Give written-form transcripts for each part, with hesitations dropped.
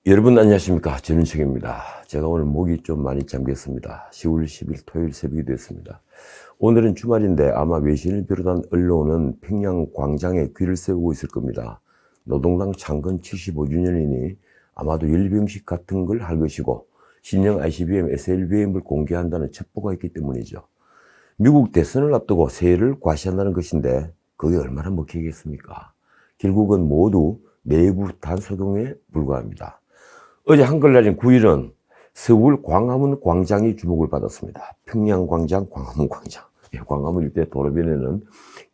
여러분 안녕하십니까, 전윤책입니다. 제가 오늘 목이 좀 많이 잠겼습니다. 10월 10일 토요일 새벽이 됐습니다. 오늘은 주말인데 아마 외신을 비롯한 언론은 평양 광장에 귀를 세우고 있을 겁니다. 노동당 창건 75주년이니 아마도 열병식 같은 걸 할 것이고 신형 ICBM, SLBM을 공개한다는 첩보가 있기 때문이죠. 미국 대선을 앞두고 세해를 과시한다는 것인데 그게 얼마나 먹히겠습니까? 결국은 모두 내부 단소동에 불과합니다. 어제 한글날인 9일은 서울 광화문 광장이 주목을 받았습니다. 평양광장, 광화문 광장. 광화문 일대 도로변에는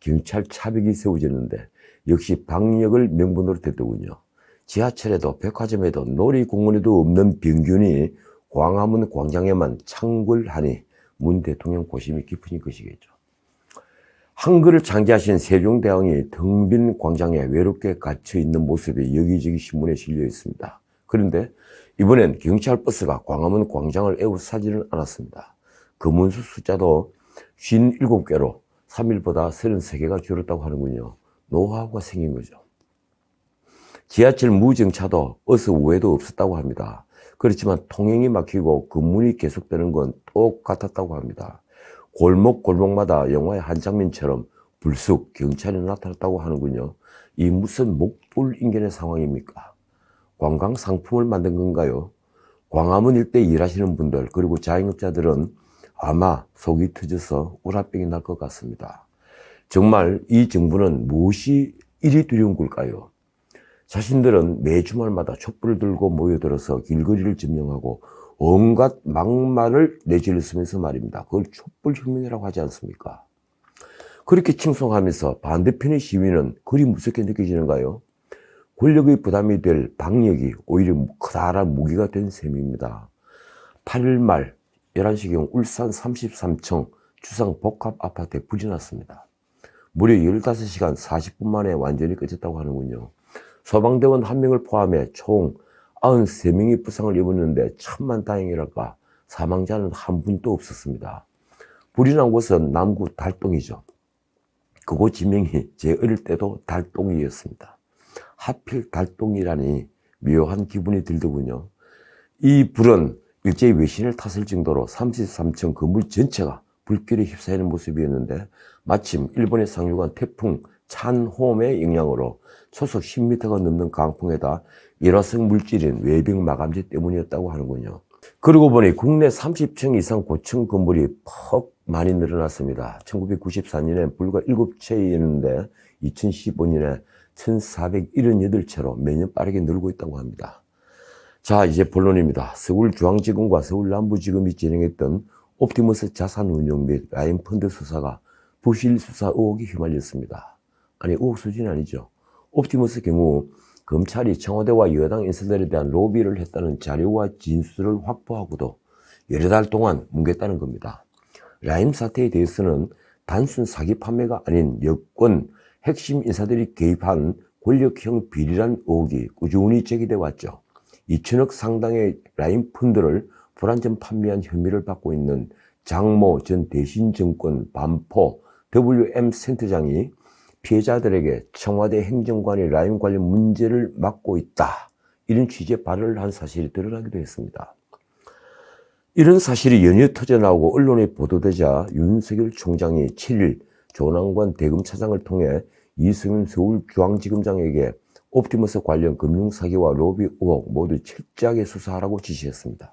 경찰 차벽이 세워졌는데 역시 방역을 명분으로 댔더군요. 지하철에도 백화점에도 놀이공원에도 없는 병균이 광화문 광장에만 창궐하니 문 대통령 고심이 깊으신 것이겠죠. 한글을 창제하신 세종대왕이 텅 빈 광장에 외롭게 갇혀 있는 모습이 여기저기 신문에 실려 있습니다. 그런데 이번엔 경찰버스가 광화문 광장을 에워싸지는 않았습니다. 검은수 숫자도 57개로 3일보다 33개가 줄었다고 하는군요. 노하우가 생긴 거죠. 지하철 무정차도 어서 우회도 없었다고 합니다. 그렇지만 통행이 막히고 근무이 계속되는 건 똑같았다고 합니다. 골목골목마다 영화의 한 장면처럼 불쑥 경찰이 나타났다고 하는군요. 이 무슨 목불인견의 상황입니까? 관광 상품을 만든 건가요? 광화문 일대 일하시는 분들 그리고 자영업자들은 아마 속이 터져서 우라병이 날 것 같습니다. 정말 이 정부는 무엇이 이리 두려운 걸까요? 자신들은 매 주말마다 촛불을 들고 모여들어서 길거리를 점령하고 온갖 막말을 내질렀으면서 말입니다. 그걸 촛불혁명이라고 하지 않습니까? 그렇게 칭송하면서 반대편의 시위는 그리 무섭게 느껴지는가요? 권력의 부담이 될 방역이 오히려 커다란 무기가 된 셈입니다. 8일 말 11시경 울산 33층 주상복합아파트에 불이 났습니다. 무려 15시간 40분 만에 완전히 꺼졌다고 하는군요. 소방대원 1명을 포함해 총 93명이 부상을 입었는데 천만다행이랄까 사망자는 한 분도 없었습니다. 불이 난 곳은 남구 달동이죠. 그곳 지명이 제 어릴 때도 달동이었습니다. 하필 달동이라니 묘한 기분이 들더군요. 이 불은 일제히 외신을 탔을 정도로 33층 건물 전체가 불길에 휩싸이는 모습이었는데 마침 일본에 상륙한 태풍 찬홈의 영향으로 초속 10m가 넘는 강풍에다 일화성 물질인 외벽 마감재 때문이었다고 하는군요. 그러고 보니 국내 30층 이상 고층 건물이 퍽 많이 늘어났습니다. 1994년에 불과 7채였는데 2015년에 1478채로 매년 빠르게 늘고 있다고 합니다. 자, 이제 본론입니다. 서울중앙지검과 서울남부지검이 진행했던 옵티머스 자산운용 및 라인펀드 수사가 부실 수사 의혹이 휘말렸습니다. 아니, 의혹 수준이 아니죠. 옵티머스 경우 검찰이 청와대와 여당 인사들에 대한 로비를 했다는 자료와 진술을 확보하고도 여러 달 동안 뭉갰다는 겁니다. 라임 사태에 대해서는 단순 사기 판매가 아닌 여권 핵심 인사들이 개입한 권력형 비리란 의혹이 꾸준히 제기돼 왔죠. 2천억 상당의 라임 펀드를 불안전 판매한 혐의를 받고 있는 장모 전 대신증권 반포 WM 센터장이 피해자들에게 청와대 행정관이 라임 관련 문제를 맡고 있다, 이런 취지의 발언을 한 사실이 드러나기도 했습니다. 이런 사실이 연이어 터져나오고 언론에 보도되자 윤석열 총장이 7일 조남관 대검차장을 통해 이승윤 서울중앙지검장에게 옵티머스 관련 금융사기와 로비 의혹 모두 철저하게 수사하라고 지시했습니다.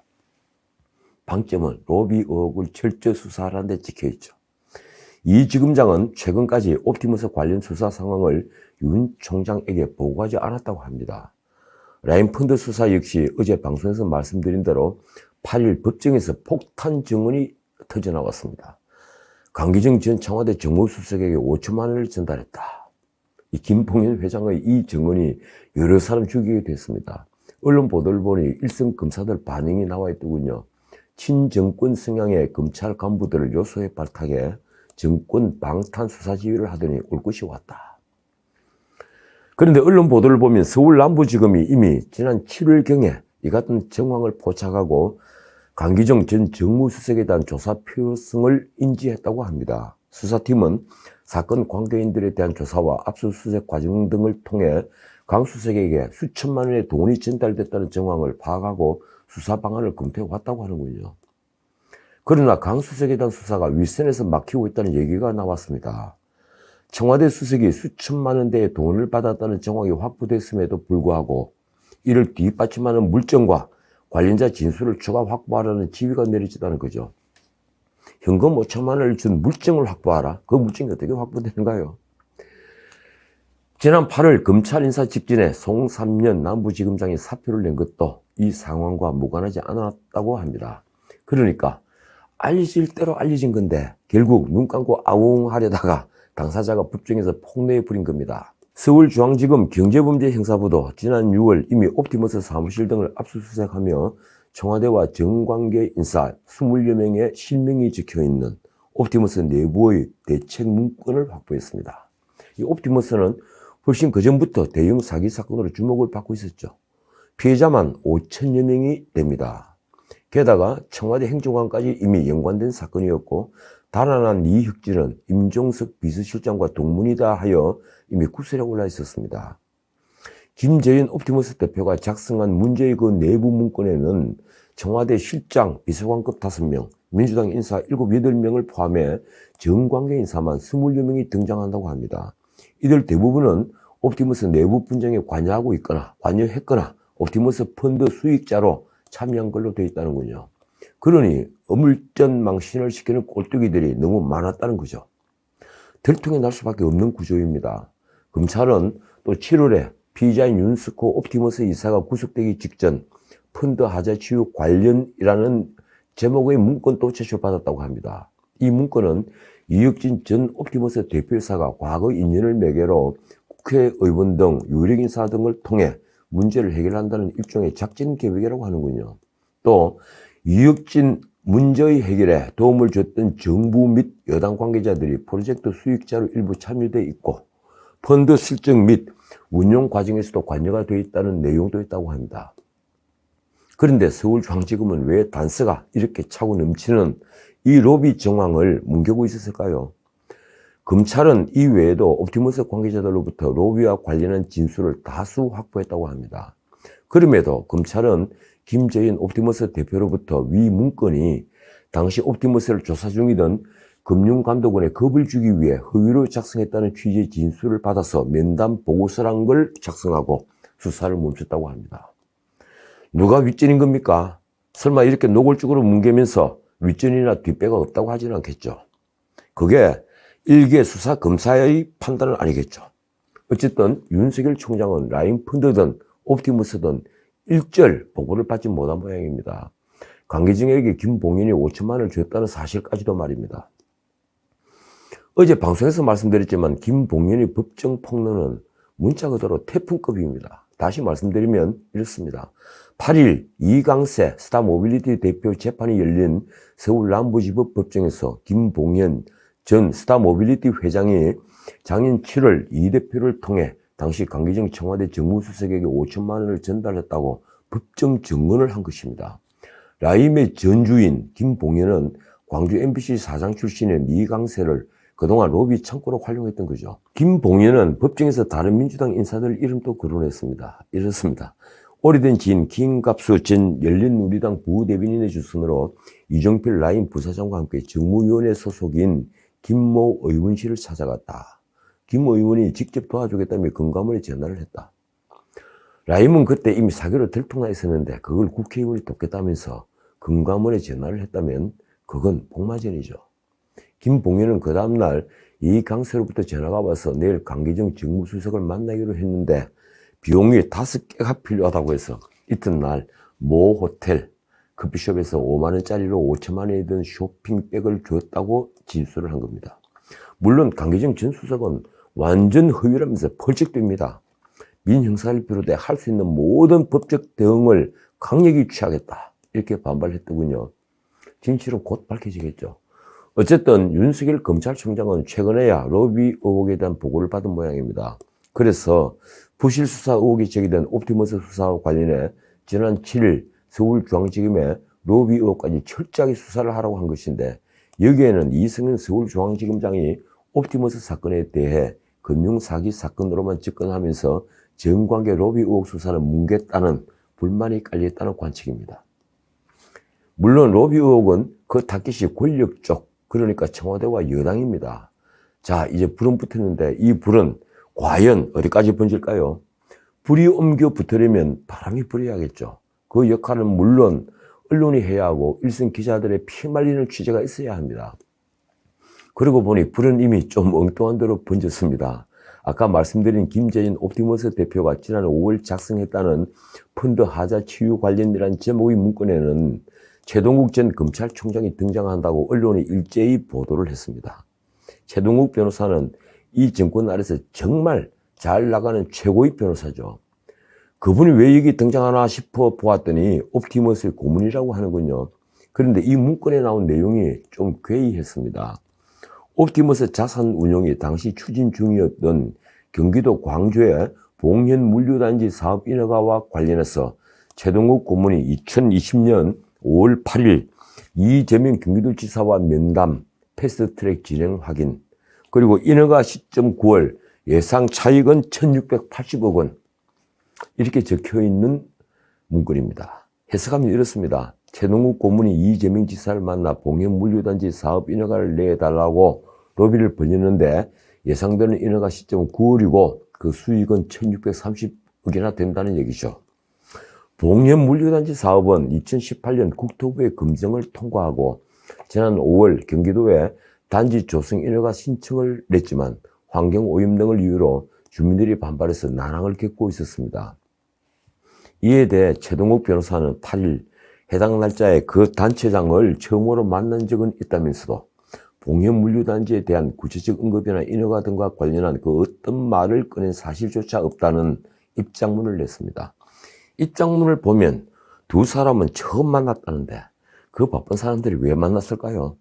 방점은 로비 의혹을 철저히 수사하라는 데 찍혀있죠. 이 지검장은 최근까지 옵티머스 관련 수사 상황을 윤 총장에게 보고하지 않았다고 합니다. 라인펀드 수사 역시 어제 방송에서 말씀드린 대로 8일 법정에서 폭탄 증언이 터져나왔습니다. 강기정 전 청와대 정무수석에게 5천만 원을 전달했다. 이 김봉현 회장의 이 증언이 여러 사람 죽이게 됐습니다. 언론 보도를 보니 일선 검사들 반응이 나와 있더군요. 친정권 성향의 검찰 간부들을 요소에 발탁해 정권 방탄 수사 지휘를 하더니 올 것이 왔다. 그런데 언론 보도를 보면 서울남부지검이 이미 지난 7월경에 이 같은 정황을 포착하고 강기정 전 정무수석에 대한 조사 필요성을 인지했다고 합니다. 수사팀은 사건 관계인들에 대한 조사와 압수수색 과정 등을 통해 강 수석에게 수천만 원의 돈이 전달됐다는 정황을 파악하고 수사 방안을 검토해 왔다고 하는군요. 그러나 강 수석에 대한 수사가 윗선에서 막히고 있다는 얘기가 나왔습니다. 청와대 수석이 수천만 원대의 돈을 받았다는 정황이 확보됐음에도 불구하고 이를 뒷받침하는 물증과 관련자 진술을 추가 확보하라는 지휘가 내려지다는 거죠. 현금 5천만 원을 준 물증을 확보하라. 그 물증이 어떻게 확보되는가요? 지난 8월 검찰 인사 직전에 송삼년 남부지검장이 사표를 낸 것도 이 상황과 무관하지 않았다고 합니다. 그러니까 알려질 대로 알려진 건데 결국 눈 감고 아웅하려다가 당사자가 법정에서 폭로해 버린 겁니다. 서울중앙지검 경제범죄형사부도 지난 6월 이미 옵티머스 사무실 등을 압수수색하며 청와대와 정관계 인사 20여 명의 실명이 적혀있는 옵티머스 내부의 대책 문건을 확보했습니다. 이 옵티머스는 훨씬 그전부터 대형 사기 사건으로 주목을 받고 있었죠. 피해자만 5천여 명이 됩니다. 게다가 청와대 행정관까지 이미 연관된 사건이었고 달아난 이혁진은 임종석 비서실장과 동문이다 하여 이미 구설에 올라 있었습니다. 김재현 옵티머스 대표가 작성한 문제의 그 내부 문건에는 청와대 실장, 비서관급 5명, 민주당 인사 7, 8명을 포함해 정관계 인사만 20여 명이 등장한다고 합니다. 이들 대부분은 옵티머스 내부 분쟁에 관여하고 있거나 관여했거나 옵티머스 펀드 수익자로 참여한 걸로 되어 있다는군요. 그러니 어물전망신을 시키는 꼴뚜기들이 너무 많았다는 거죠. 들통이 날 수밖에 없는 구조입니다. 검찰은 또 7월에 피의자인 윤스코 옵티머스 이사가 구속되기 직전 펀드 하자 치유 관련이라는 제목의 문건도 제출받았다고 합니다. 이 문건은 이혁진 전 옵티머스 대표이사가 과거 인연을 매개로 국회의원 등 유력인사 등을 통해 문제를 해결한다는 일종의 작전 계획이라고 하는군요. 또 이혁진 문제의 해결에 도움을 줬던 정부 및 여당 관계자들이 프로젝트 수익자로 일부 참여되어 있고 펀드 실정 및 운용 과정에서도 관여가 되어 있다는 내용도 있다고 합니다. 그런데 서울중앙지검은 왜 단서가 이렇게 차고 넘치는 이 로비 정황을 뭉개고 있었을까요? 검찰은 이 외에도 옵티머스 관계자들로부터 로비와 관련한 진술을 다수 확보했다고 합니다. 그럼에도 검찰은 김재현 옵티머스 대표로부터 위 문건이 당시 옵티머스를 조사 중이던 금융감독원에 겁을 주기 위해 허위로 작성했다는 취지의 진술을 받아서 면담 보고서란 걸 작성하고 수사를 멈췄다고 합니다. 누가 윗전인 겁니까? 설마 이렇게 노골적으로 뭉개면서 윗전이나 뒷배가 없다고 하지는 않겠죠. 그게 일개 수사 검사의 판단은 아니겠죠. 어쨌든 윤석열 총장은 라인펀드든 옵티머스든 일절 보고를 받지 못한 모양입니다. 관계자에게 김봉현이 5천만 원을 줬다는 사실까지도 말입니다. 어제 방송에서 말씀드렸지만 김봉현의 법정 폭로는 문자 그대로 태풍급입니다. 다시 말씀드리면 이렇습니다. 8일 이강세 스타모빌리티 대표 재판이 열린 서울 남부지법 법정에서 김봉현 전 스타모빌리티 회장이 작년 7월 이 대표를 통해 당시 강기정 청와대 정무수석에게 5천만 원을 전달했다고 법정 증언을 한 것입니다. 라임의 전주인 김봉현은 광주 MBC 사장 출신의 이강세를 그동안 로비 창구로 활용했던 거죠. 김봉현은 법정에서 다른 민주당 인사들 이름도 거론했습니다. 이렇습니다. 오래된 지인 김갑수 전 열린우리당 부대변인의 주선으로 이종필 라임 부사장과 함께 정무위원회 소속인 김모 의원실을 찾아갔다. 김 의원이 직접 도와주겠다며 금감원에 전화를 했다. 라임은 그때 이미 사기로 들통나 있었는데 그걸 국회의원이 돕겠다면서 금감원에 전화를 했다면 그건 복마전이죠. 김봉현은 그 다음날 이강세로부터 전화가 와서 내일 강기정 정무수석을 만나기로 했는데 비용이 5개가 필요하다고 해서 이튿날 모 호텔 커피숍에서 5만 원짜리로 5천만 원이 든 쇼핑백을 줬다고 진술을 한 겁니다. 물론 강기정 전 수석은 완전 허위라면서 펄쩍 뜁니다. 민형사를 비롯해 할 수 있는 모든 법적 대응을 강력히 취하겠다. 이렇게 반발했더군요. 진실은 곧 밝혀지겠죠. 어쨌든 윤석열 검찰총장은 최근에야 로비 의혹에 대한 보고를 받은 모양입니다. 그래서 부실 수사 의혹이 제기된 옵티머스 수사와 관련해 지난 7일 서울중앙지검에 로비 의혹까지 철저하게 수사를 하라고 한 것인데 여기에는 이승현 서울중앙지검장이 옵티머스 사건에 대해 금융사기 사건으로만 접근하면서 정관계 로비 의혹 수사는 뭉갰다는 불만이 깔려있다는 관측입니다. 물론 로비 의혹은 그 타깃이 권력 쪽, 그러니까 청와대와 여당입니다. 자, 이제 불은 붙었는데 이 불은 과연 어디까지 번질까요? 불이 옮겨 붙으려면 바람이 불어야겠죠. 그 역할은 물론 언론이 해야 하고 일선 기자들의 피 말리는 취재가 있어야 합니다. 그러고 보니 불은 이미 좀 엉뚱한 데로 번졌습니다. 아까 말씀드린 김재인 옵티머스 대표가 지난 5월 작성했다는 펀드 하자 치유 관련이라는 제목의 문건에는 최동욱 전 검찰총장이 등장한다고 언론이 일제히 보도를 했습니다. 최동욱 변호사는 이 정권 아래서 정말 잘 나가는 최고의 변호사죠. 그분이 왜 여기 등장하나 싶어 보았더니 옵티머스의 고문이라고 하는군요. 그런데 이 문건에 나온 내용이 좀 괴이했습니다. 옵티머스 자산 운용이 당시 추진 중이었던 경기도 광주의 봉현 물류단지 사업 인허가와 관련해서 최동욱 고문이 2020년 5월 8일 이재명 경기도지사와 면담, 패스트트랙 진행 확인, 그리고 인허가 시점 9월 예상 차익은 1680억 원, 이렇게 적혀있는 문건입니다. 해석하면 이렇습니다. 최동욱 고문이 이재명 지사를 만나 봉현 물류단지 사업 인허가를 내달라고 로비를 벌였는데 예상되는 인허가 시점은 9월이고 그 수익은 1630억이나 된다는 얘기죠. 봉현 물류단지 사업은 2018년 국토부의 검증을 통과하고 지난 5월 경기도에 단지 조성 인허가 신청을 냈지만 환경오염 등을 이유로 주민들이 반발해서 난항을 겪고 있었습니다. 이에 대해 최동욱 변호사는 8일 해당 날짜에 그 단체장을 처음으로 만난 적은 있다면서도 봉현 물류단지에 대한 구체적 언급이나 인허가 등과 관련한 그 어떤 말을 꺼낸 사실조차 없다는 입장문을 냈습니다. 입장문을 보면 두 사람은 처음 만났다는데 그 바쁜 사람들이 왜 만났을까요?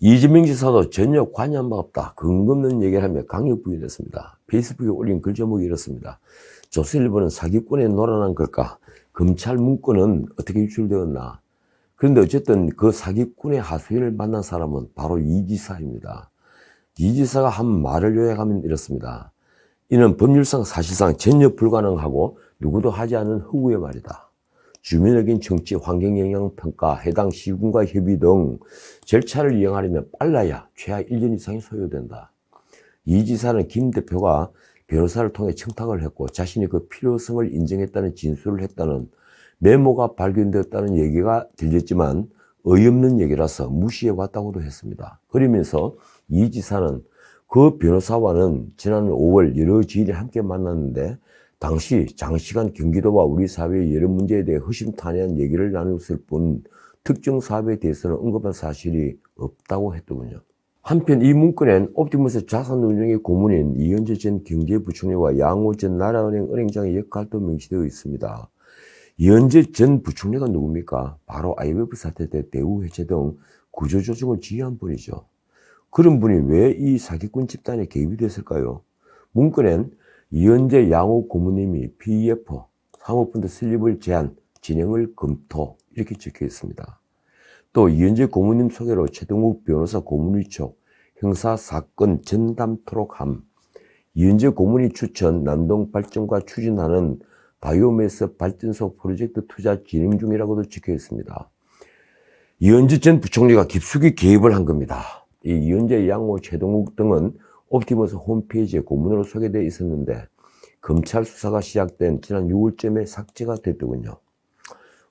이재명 지사도 전혀 관여한 바 없다, 근거 없는 얘기를 하며 강력 부인했습니다. 페이스북에 올린 글 제목이 이렇습니다. 조선일보는 사기꾼에 놀아난 걸까? 검찰 문건은 어떻게 유출되었나? 그런데 어쨌든 그 사기꾼의 하수인을 만난 사람은 바로 이 지사입니다. 이 지사가 한 말을 요약하면 이렇습니다. 이는 법률상 사실상 전혀 불가능하고 누구도 하지 않은 허구의 말이다. 주민에겐 정치, 환경영향평가, 해당 시군과 협의 등 절차를 이행하려면 빨라야 최하 1년 이상이 소요된다. 이 지사는 김 대표가 변호사를 통해 청탁을 했고 자신이 그 필요성을 인정했다는 진술을 했다는 메모가 발견되었다는 얘기가 들렸지만 어이없는 얘기라서 무시해왔다고도 했습니다. 그러면서 이 지사는 그 변호사와는 지난 5월 여러 지인이 함께 만났는데 당시 장시간 경기도와 우리 사회의 여러 문제에 대해 허심탄회한 얘기를 나누었을 뿐 특정 사업에 대해서는 언급한 사실이 없다고 했더군요. 한편 이 문건엔 옵티머스 자산운용의 고문인 이현재 전 경제부총리와 양호 전 나라은행 은행장의 역할도 명시되어 있습니다. 이현재 전 부총리가 누굽니까? 바로 IMF 사태 때 대우 해체 등 구조조정을 지휘한 분이죠. 그런 분이 왜 이 사기꾼 집단에 개입이 됐을까요? 문건엔 이현재 양호 고문님이 PEF 사모펀드 설립을 제안, 진행을 검토, 이렇게 적혀 있습니다. 또 이현재 고문님 소개로 최동욱 변호사 고문 위촉, 형사사건 전담토록 함, 이현재 고문이 추천, 남동 발전과 추진하는 바이오매스 발전소 프로젝트 투자 진행 중이라고도 적혀 있습니다. 이현재 전 부총리가 깊숙이 개입을 한 겁니다. 이 이현재, 양호, 최동욱 등은 옵티머스 홈페이지에 고문으로 소개되어 있었는데 검찰 수사가 시작된 지난 6월쯤에 삭제가 됐더군요.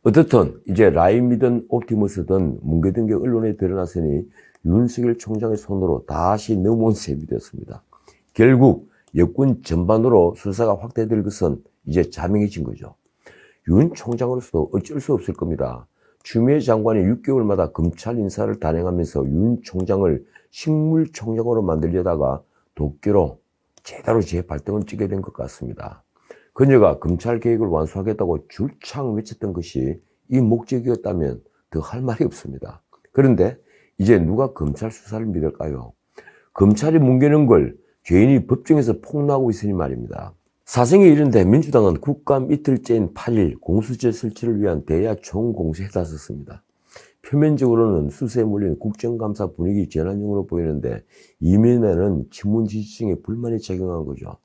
어떻든 이제 라임이든 옵티머스든 뭉개든 게 언론에 드러났으니 윤석열 총장의 손으로 다시 넘어온 셈이 됐습니다. 결국 여권 전반으로 수사가 확대될 것은 이제 자명해진 거죠. 윤 총장으로서도 어쩔 수 없을 겁니다. 추미애 장관이 6개월마다 검찰 인사를 단행하면서 윤 총장을 식물총장으로 만들려다가 도끼로 제대로 재발등을 찌게 된 것 같습니다. 그녀가 검찰 개혁을 완수하겠다고 줄창 외쳤던 것이 이 목적이었다면 더 할 말이 없습니다. 그런데 이제 누가 검찰 수사를 믿을까요? 검찰이 뭉개는 걸 죄인이 법정에서 폭로하고 있으니 말입니다. 사정이 이른데 민주당은 국감 이틀째인 8일 공수처 설치를 위한 대야 총공세에 나섰습니다. 표면적으로는 수세에 몰린 국정감사 분위기 전환용으로 보이는데 이면에는 친문 지지층의 불만이 작용한 거죠.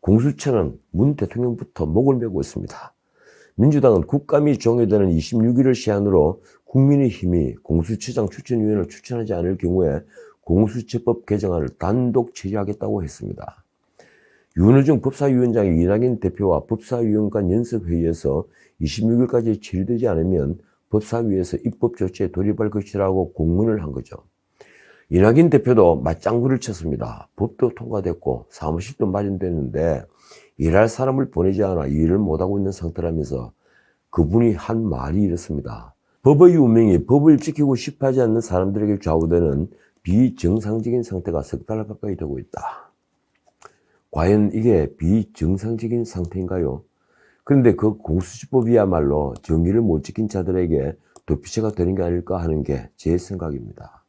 공수처는 문 대통령부터 목을 메고 있습니다. 민주당은 국감이 종료되는 26일을 시한으로 국민의힘이 공수처장 추천위원을 추천하지 않을 경우에 공수처법 개정안을 단독 처리하겠다고 했습니다. 윤호중 법사위원장이 이낙연 대표와 법사위원 간 연석회의에서 26일까지 처리되지 않으면 법사위에서 입법 조치에 돌입할 것이라고 공문을 한 거죠. 이낙연 대표도 맞장구를 쳤습니다. 법도 통과됐고 사무실도 마련됐는데 일할 사람을 보내지 않아 일을 못하고 있는 상태라면서 그분이 한 말이 이렇습니다. 법의 운명이 법을 지키고 싶어 하지 않는 사람들에게 좌우되는 비정상적인 상태가 석 달 가까이 되고 있다. 과연 이게 비정상적인 상태인가요? 그런데 그 공수처법이야말로 정의를 못 지킨 자들에게 도피처가 되는 게 아닐까 하는 게 제 생각입니다.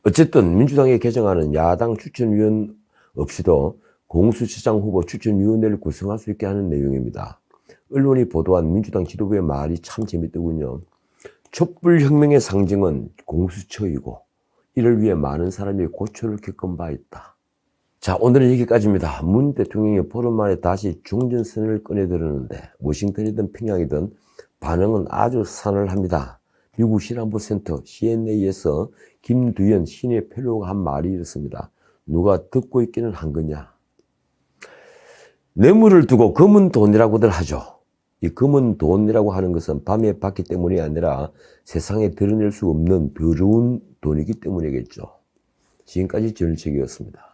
어쨌든 민주당이 개정하는 야당 추천위원 없이도 공수처장 후보 추천위원회를 구성할 수 있게 하는 내용입니다. 언론이 보도한 민주당 지도부의 말이 참 재밌더군요. 촛불혁명의 상징은 공수처이고 이를 위해 많은 사람이 고초를 겪은 바 있다. 자, 오늘은 여기까지입니다. 문 대통령이 보름 만에 다시 종전선언을 꺼내들었는데 워싱턴이든 평양이든 반응은 아주 싸늘합니다. 미국 실안보센터 CNA에서 김두현 신예 펠로우가 한 말이 이렇습니다. 누가 듣고 있기는 한 거냐. 뇌물을 두고 검은 돈이라고들 하죠. 이 검은 돈이라고 하는 것은 밤에 받기 때문이 아니라 세상에 드러낼 수 없는 더러운 돈이기 때문이겠죠. 지금까지 전일책이었습니다.